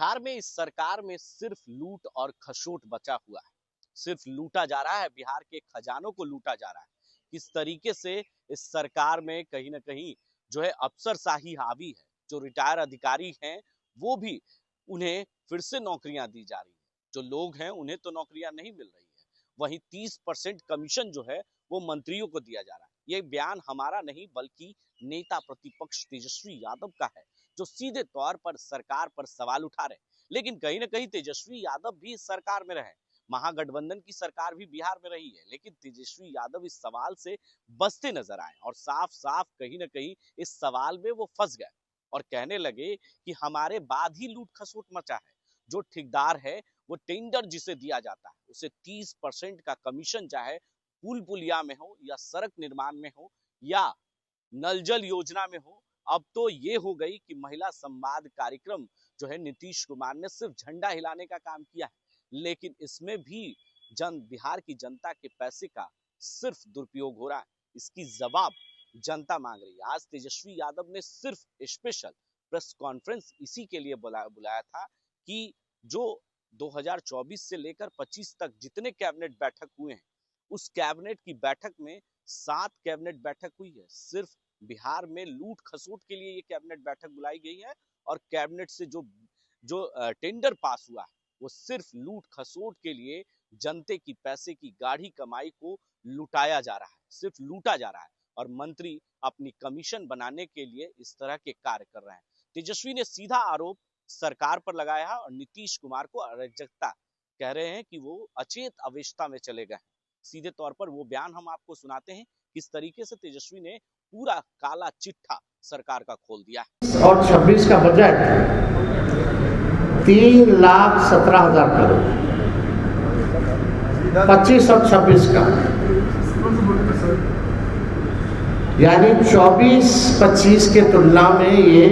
बिहार में इस सरकार में सिर्फ लूट और खसोट बचा हुआ है। सिर्फ लूटा जा रहा है, बिहार के खजानों को लूटा जा रहा है। किस तरीके से इस सरकार में कहीं ना कहीं जो है अफसरशाही हावी है। जो रिटायर अधिकारी हैं वो भी, उन्हें फिर से नौकरियां दी जा रही है। जो लोग हैं उन्हें तो नौकरियां नहीं मिल रही है। वहीं 30% कमीशन जो है वो मंत्रियों को दिया जा रहा है। ये बयान हमारा नहीं बल्कि नेता प्रतिपक्ष तेजस्वी यादव का है, जो सीधे तौर पर सरकार पर सवाल उठा रहे। लेकिन कहीं ना कहीं तेजस्वी यादव भी इस सरकार में रहे, महागठबंधन की सरकार भी बिहार में रही है, लेकिन तेजस्वी यादव इस सवाल से बचते नजर आए और साफ साफ कहीं ना कहीं इस सवाल में वो फंस गए और कहने लगे कि हमारे बाद ही लूट खसोट मचा है। जो ठेकेदार है वो टेंडर जिसे दिया जाता है उसे 30% का कमीशन, चाहे पुल पुलिया में हो या सड़क निर्माण में हो या नल जल योजना में हो। अब तो ये हो गई कि महिला संवाद कार्यक्रम जो है नीतीश कुमार ने सिर्फ झंडा हिलाने का काम किया है, लेकिन इसमें भी बिहार की जनता के पैसे का सिर्फ दुरुपयोग हो रहा है। इसकी जवाब जनता मांग रही है। आज तेजस्वी यादव ने सिर्फ स्पेशल प्रेस कॉन्फ्रेंस इसी के लिए बुलाया था कि जो 2024 से लेकर 25 तक जितने कैबिनेट बैठक हुए हैं, उस कैबिनेट की बैठक में 7 कैबिनेट बैठक हुई है। सिर्फ बिहार में लूट खसोट के लिए ये कैबिनेट बैठक बुलाई गई है और कैबिनेट से जो टेंडर पास हुआ है वो सिर्फ लूट खसोट के लिए, जनते की पैसे की गाढ़ी कमाई को लुटाया जा रहा है, सिर्फ लूटा जा रहा है। और मंत्री अपनी कमीशन बनाने के लिए इस तरह के कार्य कर रहे हैं। तेजस्वी ने सीधा आरोप सरकार पर लगाया है और नीतीश कुमार को अराजकता कह रहे हैं कि वो अचेत अवस्था में चले गए। सीधे तौर पर वो बयान हम आपको सुनाते हैं किस तरीके से तेजस्वी ने पूरा काला चिट्ठा सरकार का खोल दिया है। और 26 का बजट 3,17,000 करोड़, 25 और 26 का, यानी 24-25 के तुलना में ये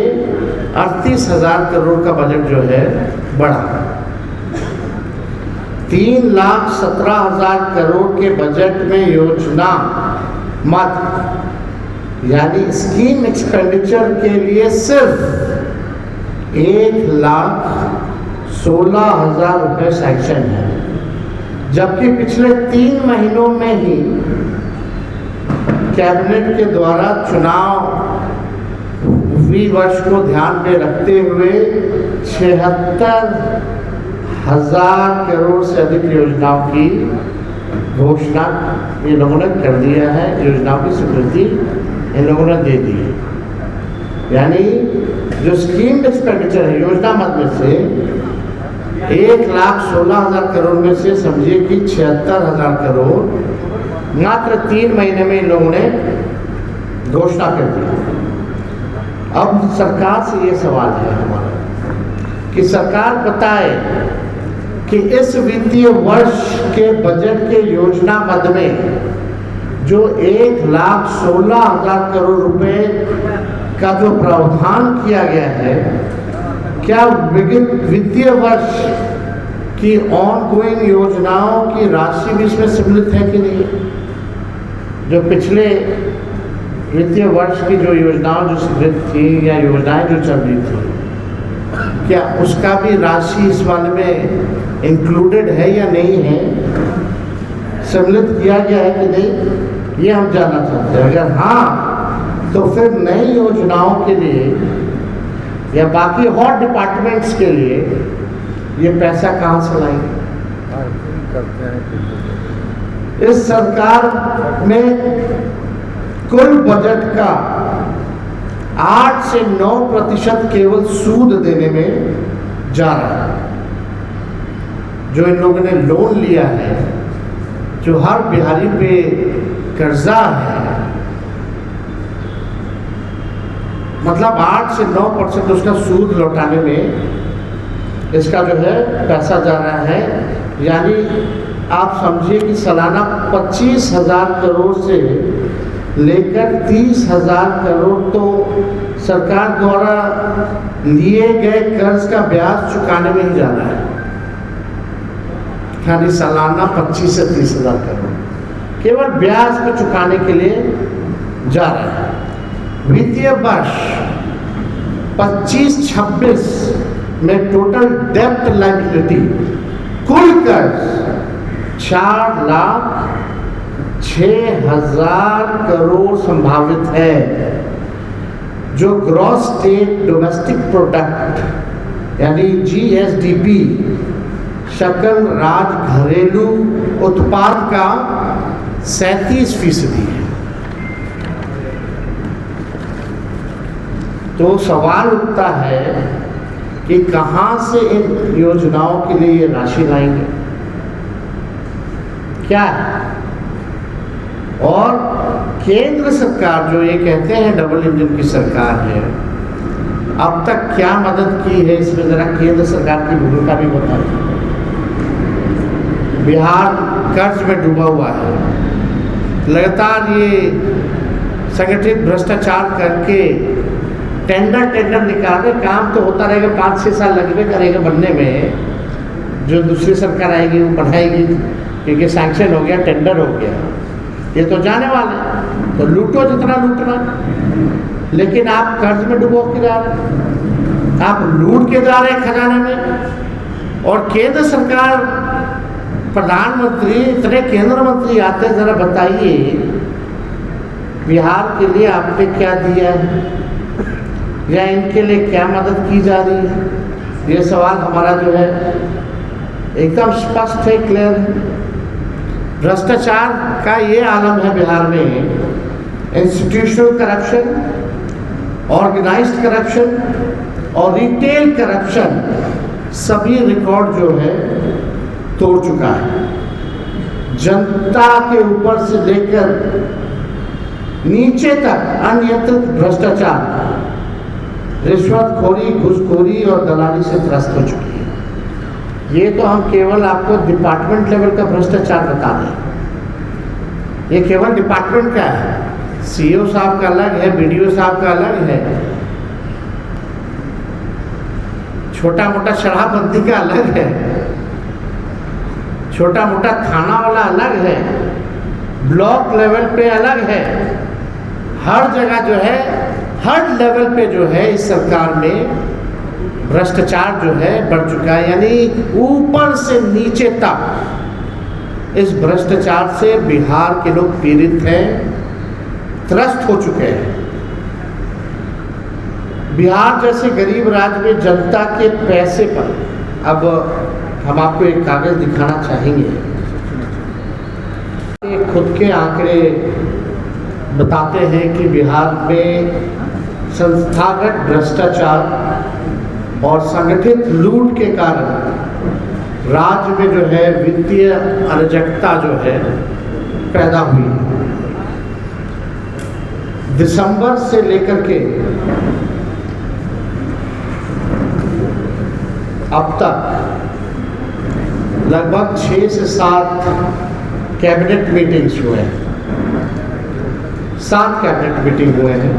38,000 करोड़ का बजट जो है बढ़ा। 3,17,000 करोड़ के बजट में योजना मद यानी स्कीम एक्सपेंडिचर के लिए सिर्फ 1,16,000 रुपये सैंक्शन है, जबकि पिछले 3 महीनों में ही कैबिनेट के द्वारा चुनाव वर्ष को ध्यान में रखते हुए 76,000 करोड़ से अधिक योजनाओं की घोषणा ये लोगों ने कर दिया है। योजनाओं की स्वीकृति इन लोगों ने दे दी है। यानी जो स्कीम एक्सपेंडिचर है योजना मद में से 1,16,000 करोड़ में से समझिए कि 76,000 करोड़ मात्र 3 महीने में इन लोगों ने घोषणा कर दी। अब सरकार से ये सवाल है हमारा कि सरकार बताए कि इस वित्तीय वर्ष के बजट के योजना मद में जो 1,16,000 करोड़ रुपए का जो प्रावधान किया गया है, क्या वित्तीय वर्ष की ऑनगोइंग योजनाओं की राशि भी इसमें सम्मिलित है कि नहीं? जो पिछले वित्तीय वर्ष की जो योजनाओं जो स्वीकृत थी या योजनाएं जो चल रही थी, क्या उसका भी राशि इस वाले में इंक्लूडेड है या नहीं है, सम्मिलित किया गया है कि नहीं, ये हम जानना चाहते हैं। अगर हाँ तो फिर नई योजनाओं के लिए या बाकी हॉट डिपार्टमेंट्स के लिए ये पैसा कहाँ से लाएंगे? इस सरकार में कुल बजट का 8 से 9% केवल सूद देने में जा रहा है। जो इन लोगों ने लोन लिया है, जो हर बिहारी पे कर्जा है, मतलब 8 से 9% उसका सूद लौटाने में इसका जो है पैसा जा रहा है। यानी आप समझिए कि सालाना 25,000 करोड़ से लेकर 30,000 करोड़ तो सरकार द्वारा लिए गए कर्ज का ब्याज चुकाने में ही जा रहा है। यानी सालाना 25 से 30,000 करोड़ केवल ब्याज को चुकाने के लिए जा रहा है। वित्तीय वर्ष 25-26 में टोटल डेब्ट लायबिलिटी कुल कर्ज 4,06,000 करोड़ संभावित है, जो ग्रॉस स्टेट डोमेस्टिक प्रोडक्ट यानी GSDP सकल राज घरेलू उत्पाद का 37% है। तो सवाल उठता है कि कहां से इन योजनाओं के लिए ये राशि लाएंगे, क्या है? और केंद्र सरकार जो ये कहते हैं डबल इंजन की सरकार है, अब तक क्या मदद की है, इसमें जरा केंद्र सरकार की भूमिका भी बताइए। बिहार कर्ज में डूबा हुआ है, लगातार ये संगठित भ्रष्टाचार करके टेंडर निकाले, काम तो होता रहेगा, 5-6 साल लगभग करेगा बनने में, जो दूसरी सरकार आएगी वो बढ़ाएगी क्योंकि सैंक्शन हो गया, टेंडर हो गया, ये तो जाने वाले हैं। तो लूटो जितना लूटना, लेकिन आप कर्ज में डुबो के जा रहे, आप लूट के जा रहे खजाने में। और केंद्र सरकार प्रधानमंत्री इतने केंद्र मंत्री आते, जरा बताइए बिहार के लिए आपने क्या दिया है या इनके लिए क्या मदद की जा रही है? ये सवाल हमारा जो है एकदम स्पष्ट है, क्लियर है। भ्रष्टाचार का ये आलम है बिहार में, इंस्टीट्यूशनल करप्शन, ऑर्गेनाइज्ड करप्शन और रिटेल करप्शन सभी रिकॉर्ड जो है तोड़ चुका है। जनता के ऊपर से लेकर नीचे तक अनियंत्रित भ्रष्टाचार, रिश्वतखोरी, घूसखोरी और दलाली से त्रस्त हो चुकी है। ये तो हम केवल आपको डिपार्टमेंट लेवल का भ्रष्टाचार बता रहे हैं, ये केवल डिपार्टमेंट का है। CEO साहब का अलग है, BDO साहब का अलग है, छोटा मोटा शराबबंदी का अलग है, छोटा मोटा थाना वाला अलग है, ब्लॉक लेवल पे अलग है। हर जगह जो है, हर लेवल पे जो है इस सरकार में भ्रष्टाचार जो है बढ़ चुका है, यानी ऊपर से नीचे तक इस भ्रष्टाचार से बिहार के लोग पीड़ित हैं, त्रस्त हो चुके हैं। बिहार जैसे गरीब राज्य में जनता के पैसे पर, अब हम आपको एक कागज दिखाना चाहेंगे, खुद के आंकड़े बताते हैं कि बिहार में संस्थागत भ्रष्टाचार और संगठित लूट के कारण राज्य में जो है वित्तीय अराजकता जो है पैदा हुई है। दिसंबर से लेकर के अब तक लगभग 6 से 7 कैबिनेट मीटिंग्स हुए हैं, 7 कैबिनेट मीटिंग हुए हैं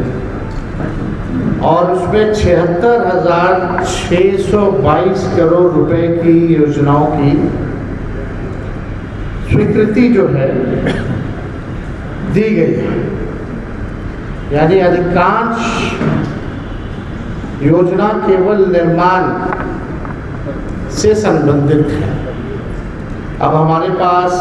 और उसमें 76,622 करोड़ रुपए की योजनाओं की स्वीकृति जो है दी गई है, यानी अधिकांश योजना केवल निर्माण से संबंधित है। अब हमारे पास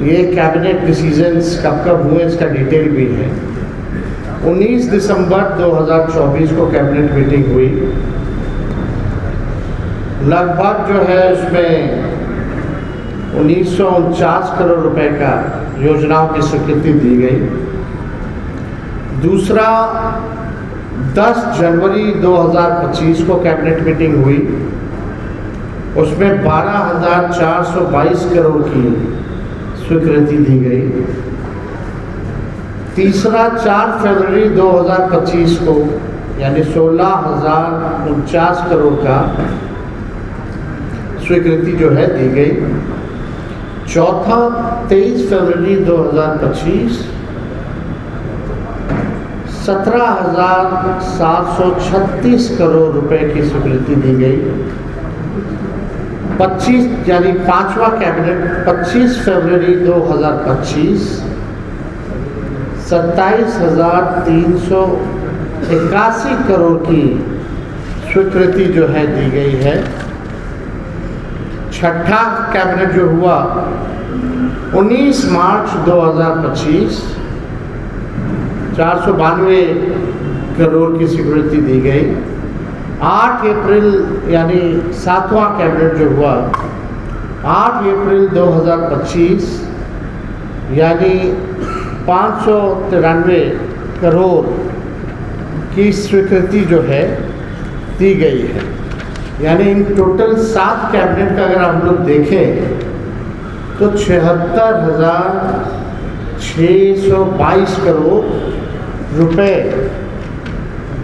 ये कैबिनेट डिसीजंस कब कब हुए इसका डिटेल भी है। 19 दिसंबर 2024 को कैबिनेट मीटिंग हुई, लगभग जो है उसमें 1949 करोड़ रुपए का योजनाओं की स्वीकृति दी गई। दूसरा 10 जनवरी 2025 को कैबिनेट मीटिंग हुई, उसमें 12,422 करोड़ की स्वीकृति दी गई। तीसरा 4 फरवरी 2025 को यानी 16,049 करोड़ का स्वीकृति जो है दी गई। चौथा 23 फरवरी 2025 17,736 करोड़ रुपए की स्वीकृति दी गई। 25 यानी 5वां कैबिनेट 25 फरवरी 2025 27,300 81 करोड़ की स्वीकृति जो है दी गई है। छठा कैबिनेट जो हुआ 19 मार्च 2025, 492 करोड़ की स्वीकृति दी गई। 8 अप्रैल यानी 7वां कैबिनेट जो हुआ 8 अप्रैल 2025 यानी 593 करोड़ की स्वीकृति जो है दी गई है। यानी इन टोटल 7 कैबिनेट का अगर हम लोग देखें तो 76,622 करोड़ रुपए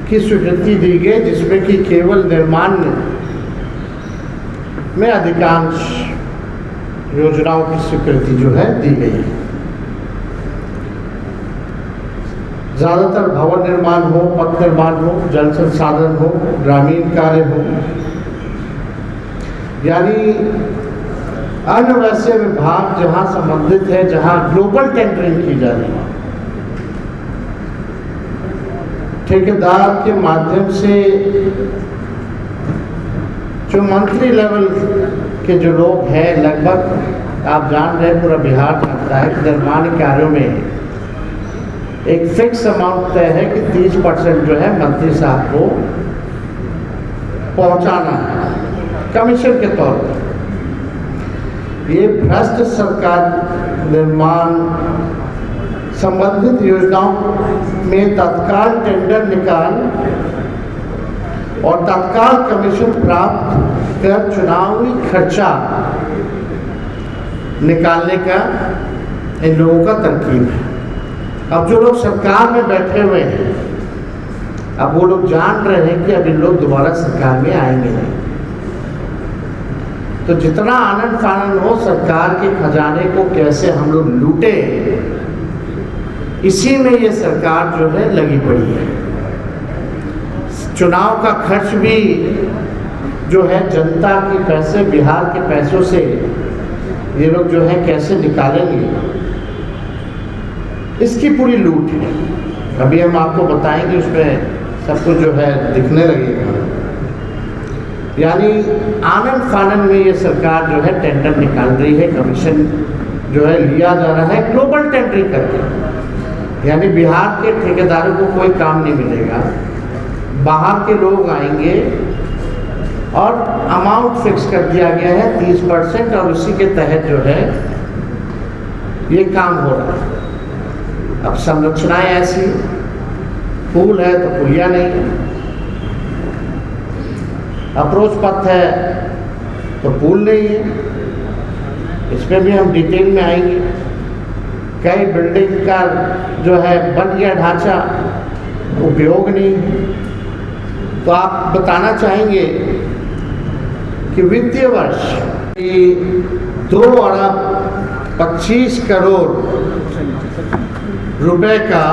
की स्वीकृति दी गई, जिसमें कि केवल निर्माण में अधिकांश योजनाओं की स्वीकृति जो है दी गई है। ज़्यादातर भवन निर्माण हो, पथ निर्माण हो, जल संसाधन हो, ग्रामीण कार्य हो, यानी अन्य वैसे विभाग जहां संबंधित है, जहां ग्लोबल टेंडरिंग की जा रही है, ठेकेदार के माध्यम से जो मंत्री लेवल के जो लोग हैं, लगभग आप जान रहे हैं, पूरा बिहार जानता है कि निर्माण कार्यों में एक फिक्स अमाउंट तय है कि 30% जो है मंत्री साहब को पहुंचाना है कमीशन के तौर पर। ये भ्रष्ट सरकार निर्माण संबंधित योजनाओं में तत्काल टेंडर निकाल और तत्काल कमीशन प्राप्त कर चुनावी खर्चा निकालने का इन लोगों का तरकीब है। अब जो लोग सरकार में बैठे हुए हैं, अब वो लोग जान रहे हैं कि अब इन लोग दोबारा सरकार में आएंगे नहीं, तो जितना आनंद फानंद हो सरकार के खजाने को कैसे हम लोग लूटे, इसी में ये सरकार जो है लगी पड़ी है। चुनाव का खर्च भी जो है जनता के पैसे, बिहार के पैसों से ये लोग जो है कैसे निकालेंगे, इसकी पूरी लूट है। अभी हम आपको बताएंगे, उसमें सब कुछ जो है दिखने लगेगा। यानी आनंद फानंद में ये सरकार जो है टेंडर निकाल रही है, कमीशन जो है लिया जा रहा है ग्लोबल टेंडरिंग करके। यानी बिहार के ठेकेदारों को कोई काम नहीं मिलेगा, बाहर के लोग आएंगे और अमाउंट फिक्स कर दिया गया है 30%, और उसी के तहत जो है ये काम हो रहा है। अब संरचनाएं ऐसी, पुल है तो पुलिया नहीं है, अप्रोच पथ है तो पुल नहीं है, इस पर भी हम डिटेल में आएंगे। कई बिल्डिंग का जो है बन गया ढांचा, उपयोग नहीं है। तो आप बताना चाहेंगे कि वित्तीय वर्ष 2 अरब 25 करोड़ रुपए का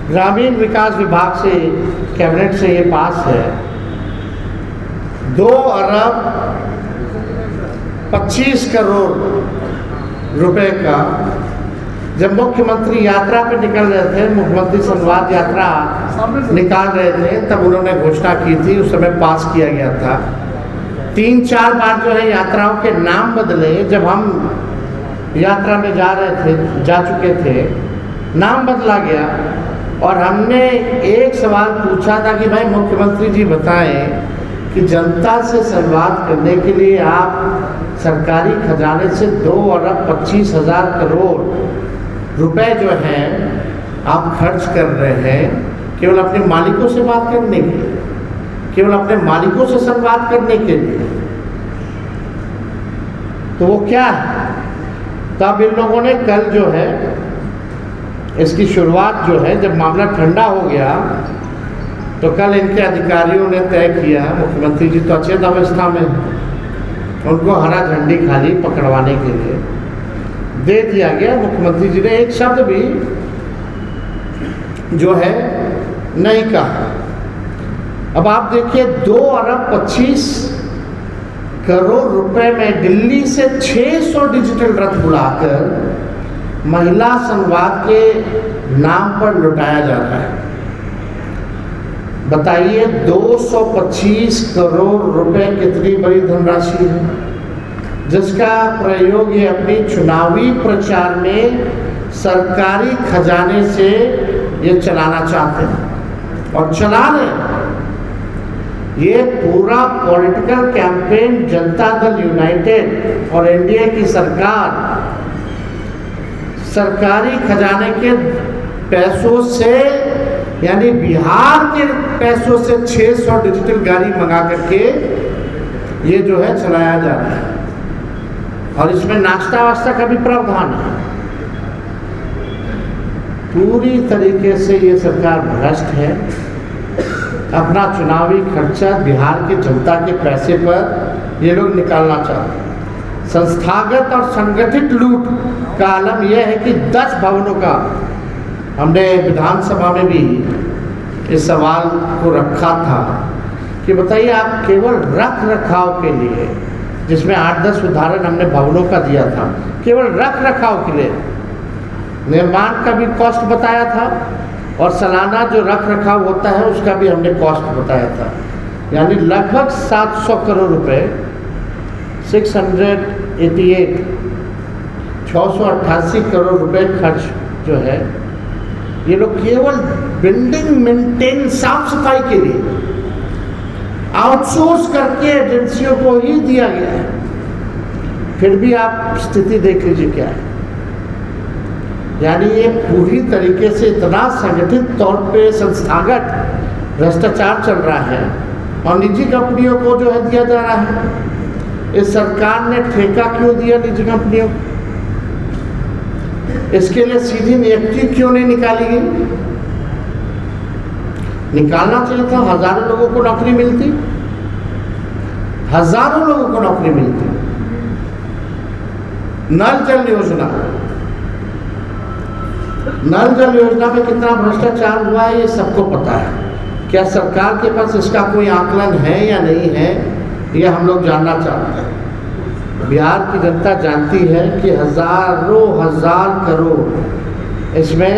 ग्रामीण विकास विभाग से कैबिनेट से ये पास है। 2 अरब 25 करोड़ रुपए का जब मुख्यमंत्री यात्रा पे निकल रहे थे, मुख्यमंत्री संवाद यात्रा निकाल रहे थे, तब उन्होंने घोषणा की थी, उस समय पास किया गया था। 3-4 बार जो है यात्राओं के नाम बदले, जब हम यात्रा में जा चुके थे, नाम बदला गया। और हमने एक सवाल पूछा था कि भाई मुख्यमंत्री जी बताएं कि जनता से संवाद करने के लिए आप सरकारी खजाने से 2 अरब 25,000 करोड़ रुपए जो है आप खर्च कर रहे हैं केवल अपने मालिकों से बात करने के लिए, केवल अपने मालिकों से संवाद करने के लिए, तो वो क्या है? तब इन लोगों ने कल जो है इसकी शुरुआत जो है, जब मामला ठंडा हो गया तो कल इनके अधिकारियों ने तय किया, मुख्यमंत्री जी तो अचेत अवस्था में, उनको हरा झंडी खाली पकड़वाने के लिए दे दिया गया। मुख्यमंत्री जी ने एक शब्द भी जो है नहीं कहा। अब आप देखिए 2 अरब 25 करोड़ रुपए में दिल्ली से 600 डिजिटल रथ बुलाकर महिला संवाद के नाम पर लुटाया जा रहा है। बताइए 225 करोड़ रुपए कितनी बड़ी धनराशि है, जिसका प्रयोग ये अपनी चुनावी प्रचार में सरकारी खजाने से ये चलाना चाहते हैं और चला रहे। ये पूरा political campaign Janata Dal United और एनडीए की सरकार सरकारी खजाने के पैसों से, यानी बिहार के पैसों से 600 डिजिटल गाड़ी मंगा करके ये जो है चलाया जा रहा है। और इसमें नाश्ता वास्ता का भी प्रावधान है। पूरी तरीके से ये सरकार भ्रष्ट है। अपना चुनावी खर्चा बिहार की जनता के पैसे पर ये लोग निकालना चाहते हैं। संस्थागत और संगठित लूट का आलम यह है कि 10 भवनों का, हमने विधानसभा में भी इस सवाल को रखा था कि बताइए आप केवल रख रखाव के लिए, जिसमें 8-10 उदाहरण हमने भवनों का दिया था, केवल रख रखाव के लिए निर्माण का भी कॉस्ट बताया था और सालाना जो रख रखाव होता है उसका भी हमने कॉस्ट बताया था। यानी लगभग 700 करोड़ रुपए, 688 करोड़ रुपए खर्च जो है ये लोग केवल बिल्डिंग मेंटेन, साफ सफाई के लिए आउटसोर्स करके एजेंसियों को ही दिया गया है। फिर भी आप स्थिति देख लीजिए क्या है। यानी ये पूरी तरीके से इतना संगठित तौर पे संस्थागत भ्रष्टाचार चल रहा है और निजी कंपनियों को जो है दिया जा रहा है। इस सरकार ने ठेका क्यों दिया निजी कंपनियों को? इसके लिए सीधी नियुक्ति क्यों नहीं निकाली गई? निकालना चाहिए था। हजारों लोगों को नौकरी मिलती, हजारों लोगों को नौकरी मिलती। नल जल योजना, नल जल योजना में कितना भ्रष्टाचार हुआ है ये सबको पता है। क्या सरकार के पास इसका कोई आकलन है या नहीं है, ये हम लोग जानना चाहते हैं। बिहार की जनता जानती है कि हजारों हजार करोड़ इसमें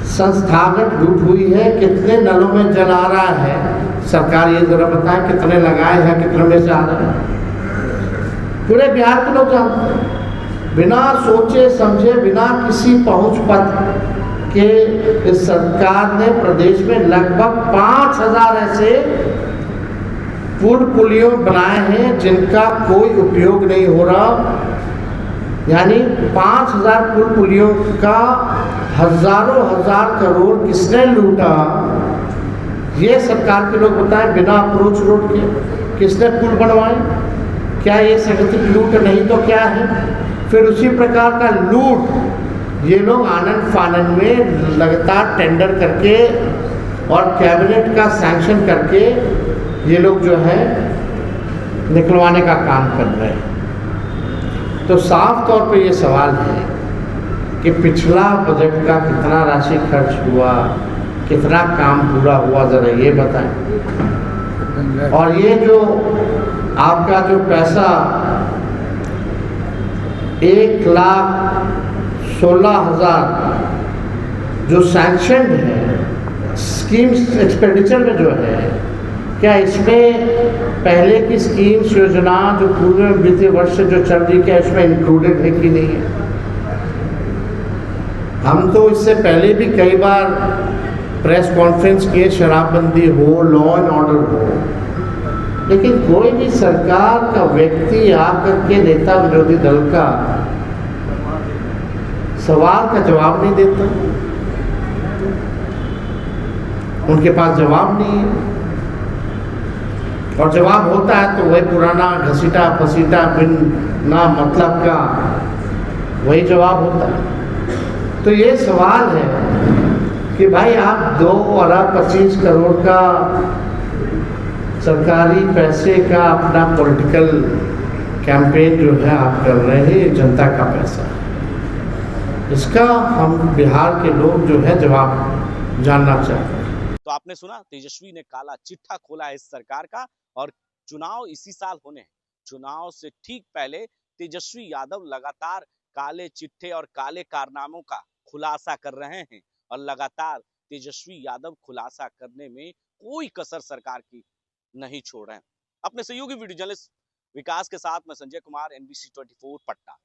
संस्थागत लूट हुई है। कितने नलों में जल आ रहा है, सरकार ये जरा बताए कितने लगाए हैं, कितने में से आ रहा है। पूरे बिहार के लोग जानते हैं। बिना सोचे समझे, बिना किसी पहुंच पत्र के इस सरकार ने प्रदेश में लगभग 5000 ऐसे पुल पुलियों बनाए हैं जिनका कोई उपयोग नहीं हो रहा। यानी 5000 पुल पुलियों का हजारों हजार करोड़ किसने लूटा, ये सरकार के लोग बताएं। बिना अप्रोच रोड के किसने पुल बनवाए? क्या ये संगठित लूट नहीं तो क्या है? फिर उसी प्रकार का लूट ये लोग आनंद फानन में लगातार टेंडर करके और कैबिनेट का सैंक्शन करके ये लोग जो है निकलवाने का काम कर रहे हैं। तो साफ तौर पे ये सवाल है कि पिछला बजट का कितना राशि खर्च हुआ, कितना काम पूरा हुआ, ज़रा ये बताएं। और ये जो आपका जो पैसा 1,16,000 जो सैंक्शन है स्कीम्स एक्सपेंडिचर में जो है, क्या इसमें पहले की स्कीम्स योजना जो पूर्व वित्तीय वर्ष से जो चल रही, क्या इसमें इंक्लूडेड है कि नहीं है? हम तो इससे पहले भी कई बार प्रेस कॉन्फ्रेंस किए, शराबबंदी हो, लॉ एंड ऑर्डर हो, लेकिन कोई भी सरकार का व्यक्ति आकर के नेता विरोधी दल का सवाल का जवाब नहीं देता। उनके पास जवाब नहीं है, और जवाब होता है तो वही पुराना घसीटा फसीटा बिना मतलब का वही जवाब होता है। तो ये सवाल है कि भाई आप 2 अरब 25 करोड़ का सरकारी पैसे का अपना पॉलिटिकल कैंपेन जो है आप कर रहे हैं, जनता का पैसा, इसका हम बिहार के लोग जो है जवाब जानना चाहते हैं। तो आपने सुना, तेजस्वी ने काला चिट्ठा खोला है इस सरकार का, और चुनाव इसी साल होने हैं। चुनाव से ठीक पहले तेजस्वी यादव लगातार काले चिट्ठे और काले कारनामों का खुलासा कर रहे हैं और लगातार तेजस्वी यादव खुलासा करने में कोई कसर सरकार की नहीं छोड़ रहे हैं। अपने सहयोगी वीडियो जर्नलिस्ट विकास के साथ मैं संजय कुमार, NBC 24 पटना।